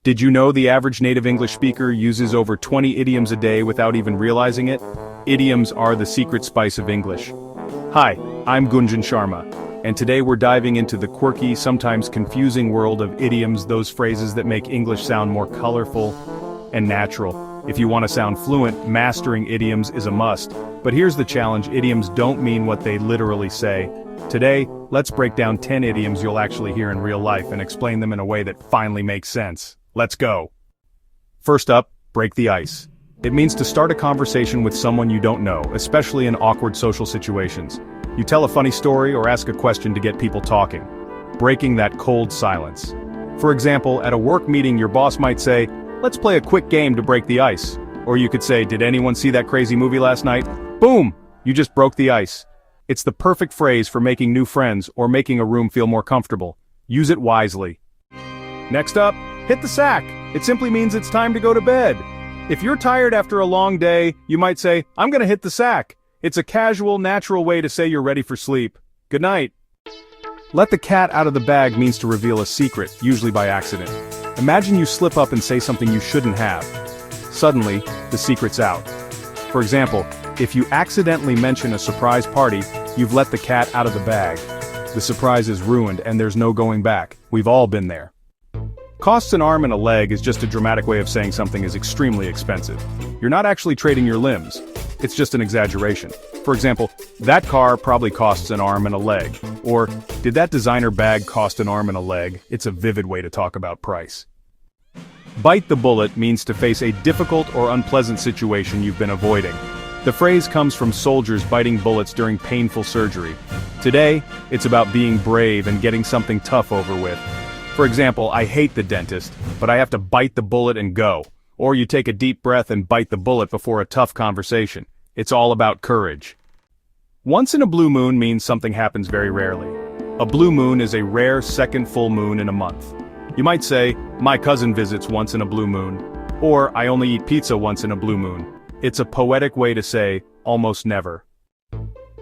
Did you know the average native English speaker uses over 20 idioms a day without even realizing it? Idioms are the secret spice of English. Hi, I'm Gunjan Sharma, and today we're diving into the quirky, sometimes confusing world of idioms, those phrases that make English sound more colorful and natural. If you want to sound fluent, mastering idioms is a must. But here's the challenge: idioms don't mean what they literally say. Today, let's break down 10 idioms you'll actually hear in real life and explain them in a way that finally makes sense. Let's go. First up, break the ice. It means to start a conversation with someone you don't know, especially in awkward social situations. You tell a funny story or ask a question to get people talking, breaking that cold silence. For example, at a work meeting, your boss might say, "Let's play a quick game to break the ice." Or you could say, "Did anyone see that crazy movie last night?" Boom! You just broke the ice. It's the perfect phrase for making new friends or making a room feel more comfortable. Use it wisely. Next up, hit the sack. It simply means it's time to go to bed. If you're tired after a long day, you might say, "I'm gonna hit the sack." It's a casual, natural way to say you're ready for sleep. Good night. Let the cat out of the bag means to reveal a secret, usually by accident. Imagine you slip up and say something you shouldn't have. Suddenly, the secret's out. For example, if you accidentally mention a surprise party, you've let the cat out of the bag. The surprise is ruined and there's no going back. We've all been there. Costs an arm and a leg is just a dramatic way of saying something is extremely expensive. You're not actually trading your limbs. It's just an exaggeration. For example, that car probably costs an arm and a leg. Or, did that designer bag cost an arm and a leg? It's a vivid way to talk about price. Bite the bullet means to face a difficult or unpleasant situation you've been avoiding. The phrase comes from soldiers biting bullets during painful surgery. Today, it's about being brave and getting something tough over with. For example, I hate the dentist, but I have to bite the bullet and go. Or you take a deep breath and bite the bullet before a tough conversation. It's all about courage. Once in a blue moon means something happens very rarely. A blue moon is a rare second full moon in a month. You might say, "My cousin visits once in a blue moon," or "I only eat pizza once in a blue moon." It's a poetic way to say, almost never.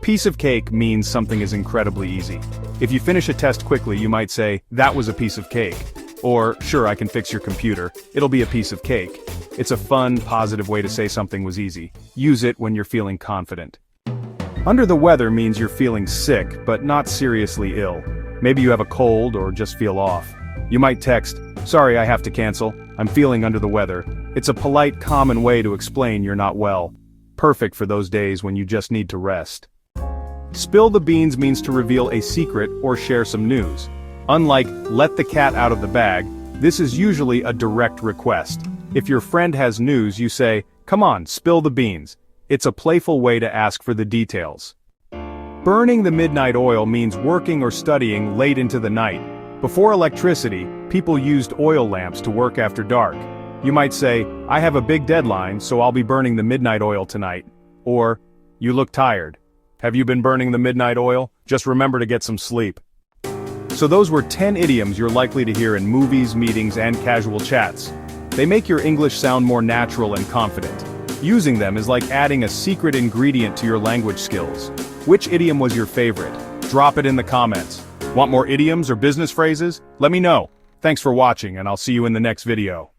Piece of cake means something is incredibly easy. If you finish a test quickly, you might say, "That was a piece of cake." Or, "Sure, I can fix your computer. It'll be a piece of cake." It's a fun, positive way to say something was easy. Use it when you're feeling confident. Under the weather means you're feeling sick, but not seriously ill. Maybe you have a cold or just feel off. You might text, "Sorry, I have to cancel. I'm feeling under the weather." It's a polite, common way to explain you're not well. Perfect for those days when you just need to rest. Spill the beans means to reveal a secret or share some news. Unlike let the cat out of the bag, this is usually a direct request. If your friend has news, you say, "Come on, spill the beans." It's a playful way to ask for the details. Burning the midnight oil means working or studying late into the night. Before electricity, people used oil lamps to work after dark. You might say, "I have a big deadline, so I'll be burning the midnight oil tonight." Or, "You look tired. Have you been burning the midnight oil? Just remember to get some sleep." So those were 10 idioms you're likely to hear in movies, meetings, and casual chats. They make your English sound more natural and confident. Using them is like adding a secret ingredient to your language skills. Which idiom was your favorite? Drop it in the comments. Want more idioms or business phrases? Let me know. Thanks for watching, and I'll see you in the next video.